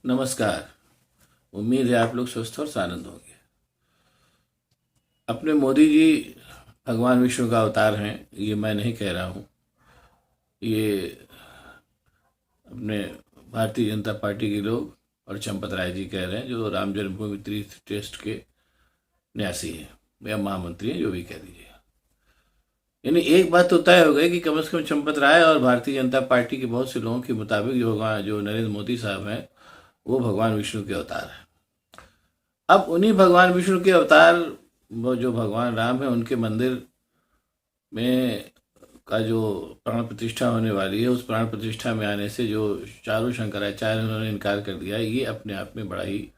नमस्कार। उम्मीद है आप लोग स्वस्थ और आनंद होंगे। अपने मोदी जी भगवान विष्णु का अवतार हैं, ये मैं नहीं कह रहा हूँ। ये अपने भारतीय जनता पार्टी के लोग और चंपत राय जी कह रहे हैं, जो राम जन्मभूमि तीर्थ ट्रस्ट के न्यासी हैं या महामंत्री हैं, जो भी कह दीजिए। यानी एक बात तो तय हो गई कि कम से कम चंपत राय और भारतीय जनता पार्टी के बहुत से लोगों के मुताबिक जो नरेंद्र मोदी साहब हैं, वो भगवान विष्णु के अवतार हैं। अब उन्हीं भगवान विष्णु के अवतार, वो जो भगवान राम है, उनके मंदिर में का जो प्राण प्रतिष्ठा होने वाली है, उस प्राण प्रतिष्ठा में आने से जो चारों शंकराचार्य उन्होंने इनकार कर दिया, ये अपने आप में बड़ा ही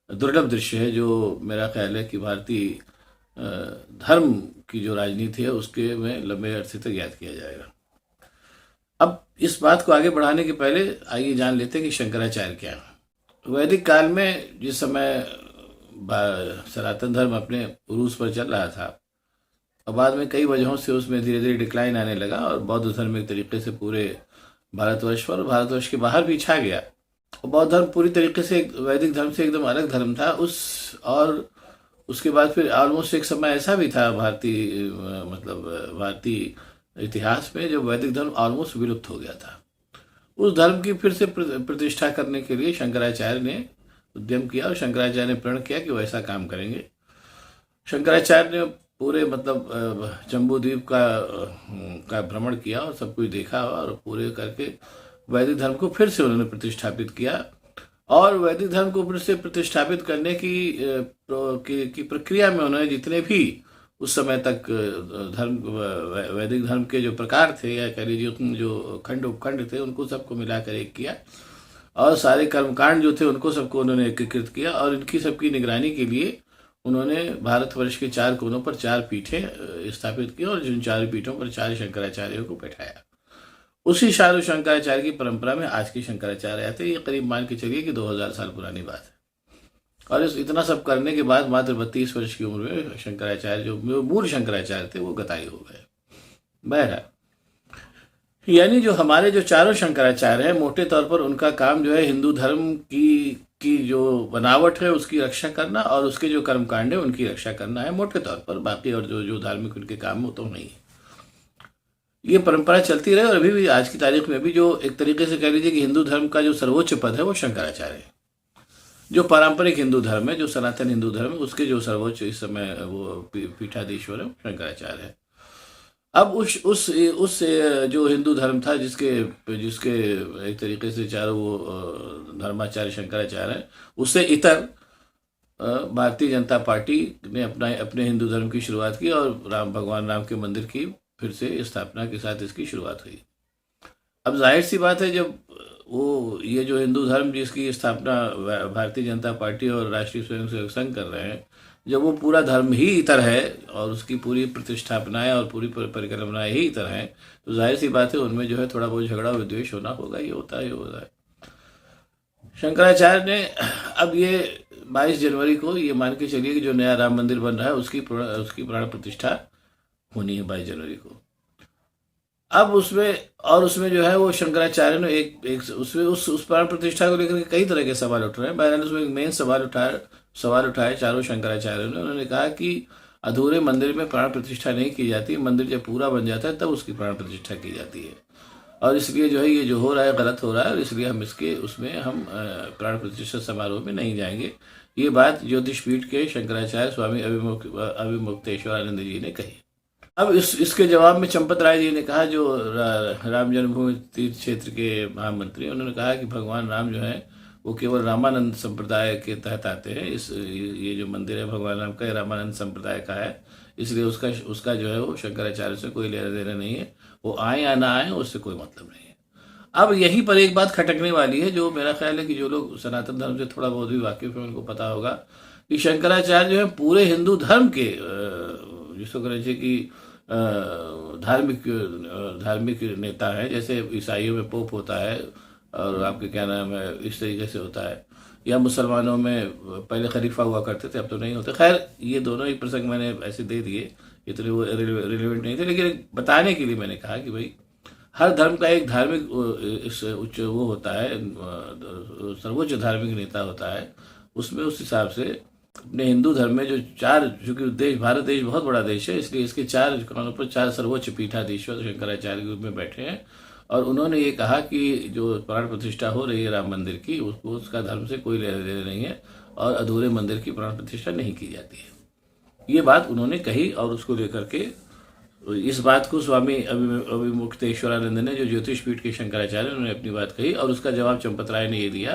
दुर्लभ दृश्य है, जो मेरा ख्याल है कि भारतीय धर्म की जो राजनीति है उसके में लंबे अरसे तक याद किया जाएगा। अब इस बात को आगे बढ़ाने के पहले आइए जान लेते हैं कि शंकराचार्य क्या है। वैदिक काल में जिस समय सनातन धर्म अपने उरूज पर चल रहा था, और बाद में कई वजहों से उसमें धीरे धीरे डिक्लाइन आने लगा और बौद्ध धर्म एक तरीके से पूरे भारतवर्ष पर, भारतवर्ष के बाहर भी छा गया। और बौद्ध धर्म पूरी तरीके से वैदिक धर्म से एकदम अलग धर्म था और उसके बाद फिर ऑलमोस्ट एक समय ऐसा भी था भारतीय इतिहास में, जब वैदिक धर्म ऑलमोस्ट विलुप्त हो गया था। उस धर्म की फिर से प्रतिष्ठा करने के लिए शंकराचार्य ने उद्यम किया और शंकराचार्य ने प्रण किया कि वो ऐसा काम करेंगे। शंकराचार्य ने पूरे जम्बू द्वीप का भ्रमण किया और सब कुछ देखा और पूरे करके वैदिक धर्म को फिर से उन्होंने प्रतिष्ठापित किया। और वैदिक धर्म को फिर से प्रतिष्ठापित करने की प्रक्रिया में उन्होंने जितने भी उस समय तक वैदिक धर्म के जो प्रकार थे, या कह लीजिए जो खंड उपखंड थे, उनको सबको मिलाकर एक किया और सारे कर्मकांड जो थे उनको सबको उन्होंने एकीकृत किया। और इनकी सबकी निगरानी के लिए उन्होंने भारतवर्ष के 4 कोनों पर 4 पीठें स्थापित की और जिन 4 पीठों पर 4 शंकराचार्यों को बैठाया। उसी चारों शंकराचार्य की परंपरा में आज के शंकराचार्य आते हैं। ये करीब मान के चलिए कि 2000 साल पुरानी बात है। और इतना सब करने के बाद मात्र 32 वर्ष की उम्र में शंकराचार्य, जो मूल शंकराचार्य थे, वो गताई हो गए। बहरहाल, यानी जो हमारे जो चारों शंकराचार्य हैं, मोटे तौर पर उनका काम जो है हिंदू धर्म की जो बनावट है उसकी रक्षा करना और उसके जो कर्मकांड है उनकी रक्षा करना है, मोटे तौर पर। बाकी और जो धार्मिक उनके काम हो तो नहीं है। ये परंपरा चलती रहे और अभी भी आज की तारीख में भी जो एक तरीके से कह लीजिए कि हिंदू धर्म का जो सर्वोच्च पद है वो शंकराचार्य है। जो पारंपरिक हिंदू धर्म है, जो सनातन हिंदू धर्म है, उसके जो सर्वोच्च इस समय वो पीठाधीश्वर है, शंकराचार्य है। अब उस जो हिंदू धर्म था, जिसके एक तरीके से चारों वो धर्माचार्य शंकराचार्य हैं, उससे इतर भारतीय जनता पार्टी ने अपने हिंदू धर्म की शुरुआत की और भगवान राम के मंदिर की फिर से स्थापना के साथ इसकी शुरुआत हुई। अब जाहिर सी बात है, जब ये जो हिंदू धर्म जिसकी स्थापना भारतीय जनता पार्टी और राष्ट्रीय स्वयंसेवक संघ कर रहे हैं, जब वो पूरा धर्म ही इतर है और उसकी पूरी प्रतिष्ठापनाएं और पूरी परिकल्पनाएं ही इतर हैं, तो जाहिर सी बात है उनमें जो है थोड़ा बहुत झगड़ा विद्वेष होना होगा। ये होता है। शंकराचार्य ने अब ये 22 जनवरी को ये मान के चलिए कि जो नया राम मंदिर बन रहा है उसकी प्राण प्रतिष्ठा होनी है 22 जनवरी को। अब उसमें जो है वो शंकराचार्य ने एक उसमें उस प्राण प्रतिष्ठा को लेकर के कई तरह के सवाल उठ रहे हैं। बहरहाल उसमें एक मेन सवाल उठाए चारों शंकराचार्यों ने। उन्होंने कहा कि अधूरे मंदिर में प्राण प्रतिष्ठा नहीं की जाती, मंदिर जब पूरा बन जाता है तब उसकी प्राण प्रतिष्ठा की जाती है। और इसलिए जो है ये जो हो रहा है गलत हो रहा है और इसलिए हम प्राण प्रतिष्ठा समारोह में नहीं जाएंगे। ये बात ज्योतिष पीठ के शंकराचार्य स्वामी अभिमुक्तेश्वरानंद जी ने कही। अब इसके जवाब में चंपत राय जी ने कहा, जो राम जन्मभूमि तीर्थ क्षेत्र के महामंत्री, उन्होंने कहा कि भगवान राम जो है वो केवल रामानंद संप्रदाय के तहत आते हैं। ये जो मंदिर है भगवान राम का, ये रामानंद संप्रदाय का है, इसलिए उसका जो है वो शंकराचार्य से कोई लेना देना नहीं है। वो आए या ना आए उससे कोई मतलब नहीं है। अब यहीं पर एक बात खटकने वाली है, जो मेरा ख्याल है कि जो लोग सनातन धर्म से थोड़ा बहुत भी वाकिफ है उनको पता होगा कि शंकराचार्य जो है पूरे हिंदू धर्म के जिसको कह लीजिए कि धार्मिक नेता है। जैसे ईसाइयों में पोप होता है और आपके क्या नाम है, इस तरीके से होता है, या मुसलमानों में पहले खलीफा हुआ करते थे, अब तो नहीं होते। खैर, ये दोनों ही प्रसंग मैंने ऐसे दे दिए, इतने वो रिलेवेंट नहीं थे, लेकिन बताने के लिए मैंने कहा कि भाई हर धर्म का एक धार्मिक उच्च वो होता है, सर्वोच्च धार्मिक नेता होता है। उसमें उस हिसाब से अपने हिंदू धर्म में जो चार, चूंकि देश, भारत देश बहुत बड़ा देश है, इसलिए इसके चार कोनों पर चार सर्वोच्च पीठाधीश्वर शंकराचार्य के रूप में बैठे हैं। और उन्होंने ये कहा कि जो प्राण प्रतिष्ठा हो रही है राम मंदिर की, उसको उसका धर्म से कोई लेना देना नहीं है और अधूरे मंदिर की प्राण प्रतिष्ठा नहीं की जाती है। ये बात उन्होंने कही और उसको लेकर के इस बात को स्वामी अभिमुक्तेश्वरानंद ने, जो ज्योतिष पीठ के शंकराचार्य, उन्होंने अपनी बात कही और उसका जवाब चंपत राय ने ये दिया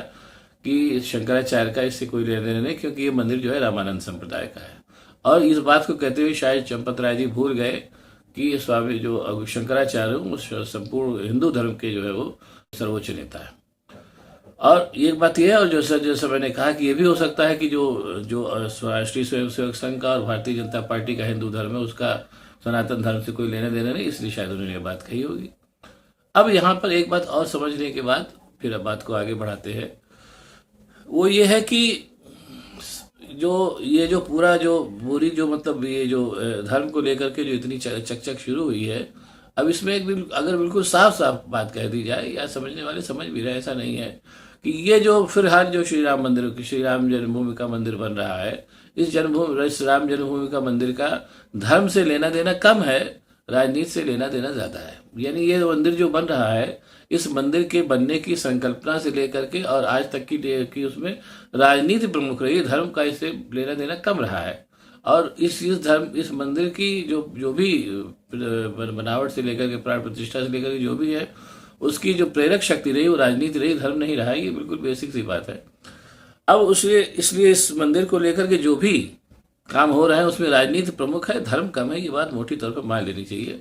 कि शंकराचार्य का इससे कोई लेना देना नहीं, क्योंकि ये मंदिर जो है रामानंद संप्रदाय का है। और इस बात को कहते हुए शायद चंपत राय जी भूल गए कि स्वामी जो शंकराचार्य उस संपूर्ण हिंदू धर्म के जो है वो सर्वोच्च नेता है। और एक बात यह है, और जैसा मैंने कहा कि ये भी हो सकता है कि जो राष्ट्रीय स्वयंसेवक संघ का और भारतीय जनता पार्टी का हिंदू धर्म है, उसका सनातन धर्म से कोई लेना देना नहीं, इसलिए शायद उन्होंने ये बात कही होगी। अब यहाँ पर एक बात और समझने के बाद फिर अब बात को आगे बढ़ाते हैं। वो ये है कि जो पूरा जो बुरी जो मतलब ये जो धर्म को लेकर के जो इतनी चकचक शुरू हुई है, अब इसमें अगर बिल्कुल साफ साफ बात कह दी जाए, या समझने वाले समझ भी रहे, ऐसा नहीं है कि ये जो फिलहाल जो श्री राम मंदिर, श्री राम जन्मभूमि का मंदिर बन रहा है, इस राम जन्मभूमि का मंदिर का धर्म से लेना देना कम है, राजनीति से लेना देना ज्यादा है। यानी ये मंदिर जो बन रहा है, इस मंदिर के बनने की संकल्पना से लेकर के और आज तक की उसमें राजनीति प्रमुख रही, धर्म का इससे लेना देना कम रहा है। और इस मंदिर की जो भी बनावट से लेकर के प्राण प्रतिष्ठा से लेकर के जो भी है, उसकी जो प्रेरक शक्ति रही वो राजनीति रही, धर्म नहीं रहा। ये बिल्कुल बेसिक सी बात है। अब इसलिए इस मंदिर को लेकर के जो भी काम हो रहा है उसमें राजनीति प्रमुख है, धर्म कम है। ये बात मोटी तौर पर मान लेनी चाहिए।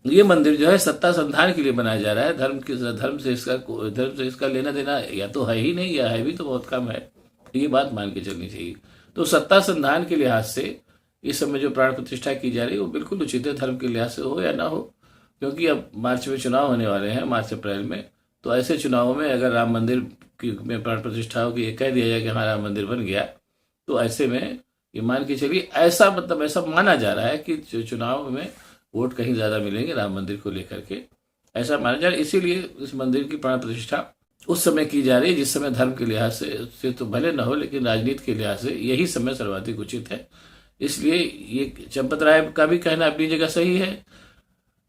ये मंदिर जो है सत्ता संधान के लिए बनाया जा रहा है, धर्म से इसका लेना देना या तो है ही नहीं, या है भी तो बहुत कम है। ये बात मान के चलनी चाहिए। तो सत्ता संधान के लिहाज से इस समय जो प्राण प्रतिष्ठा की जा रही है वो बिल्कुल उचित है, धर्म के लिहाज से हो या ना हो, क्योंकि अब मार्च में चुनाव होने वाले हैं, मार्च अप्रैल में। तो ऐसे चुनावों में अगर राम मंदिर में प्राण प्रतिष्ठा होगी, ये कह दिया जाए कि हाँ राम मंदिर बन गया, तो ऐसे में ये मान के चलिए, ऐसा माना जा रहा है कि चुनाव में वोट कहीं ज्यादा मिलेंगे राम मंदिर को लेकर के, ऐसा माना जा रहा है। इसीलिए इस मंदिर की प्राण प्रतिष्ठा उस समय की जा रही है जिस समय धर्म के लिहाज से तो भले न हो, लेकिन राजनीति के लिहाज से यही समय सर्वाधिक उचित है। इसलिए ये चंपत राय का भी कहना अपनी जगह सही है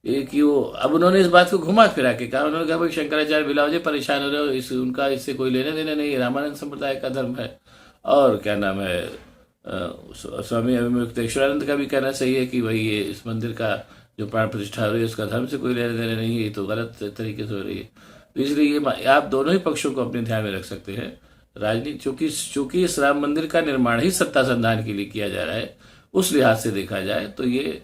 कि वो अब उन्होंने इस बात को घुमा फिरा के कहा। उन्होंने कहा भाई शंकराचार्य बिलावजे परेशान हो रहे हो, उनका इससे कोई लेना देना नहीं है, रामानंद संप्रदाय का धर्म है। और क्या नाम है, स्वामी अभिमुक्तेश्वरानंद का भी कहना सही है कि भाई ये इस मंदिर का जो प्राण प्रतिष्ठा हो रही है उसका धर्म से कोई लेना देना नहीं है, ये तो गलत तरीके से हो रही है। तो इसलिए ये आप दोनों ही पक्षों को अपने ध्यान में रख सकते हैं। राजनीति चूंकि इस राम मंदिर का निर्माण ही सत्ता संधान के लिए किया जा रहा है, उस लिहाज से देखा जाए तो ये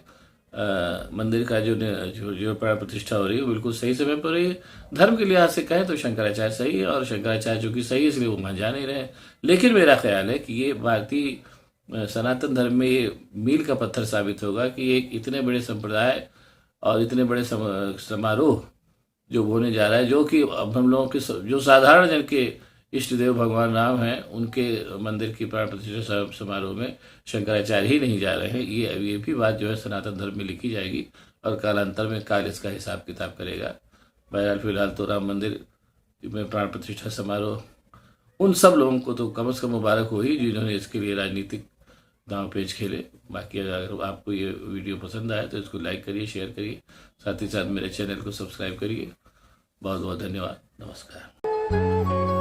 मंदिर का जो प्राण प्रतिष्ठा हो रही है बिल्कुल सही समय पर रही है। धर्म के लिहाज से कहें तो शंकराचार्य सही है, और शंकराचार्य चूंकि सही है इसलिए वो मान जा नहीं रहे। लेकिन मेरा ख्याल है कि ये भारतीय सनातन धर्म में ये मील का पत्थर साबित होगा कि एक इतने बड़े संप्रदाय और इतने बड़े समारोह जो होने जा रहा है, जो कि अब हम लोगों के जो साधारण जन के इष्ट देव भगवान राम हैं, उनके मंदिर की प्राण प्रतिष्ठा समारोह में शंकराचार्य ही नहीं जा रहे हैं। ये भी बात जो है सनातन धर्म में लिखी जाएगी और कालांतर में काल इसका हिसाब किताब करेगा। बहरहाल फिलहाल तो राम मंदिर में प्राण प्रतिष्ठा समारोह उन सब लोगों को तो कम से कम मुबारक हो ही जिन्होंने इसके लिए राजनीतिक दांव पेच खेले। बाकी अगर आपको ये वीडियो पसंद आया तो इसको लाइक करिए, शेयर करिए, साथ ही साथ मेरे चैनल को सब्सक्राइब करिए। बहुत बहुत धन्यवाद। नमस्कार।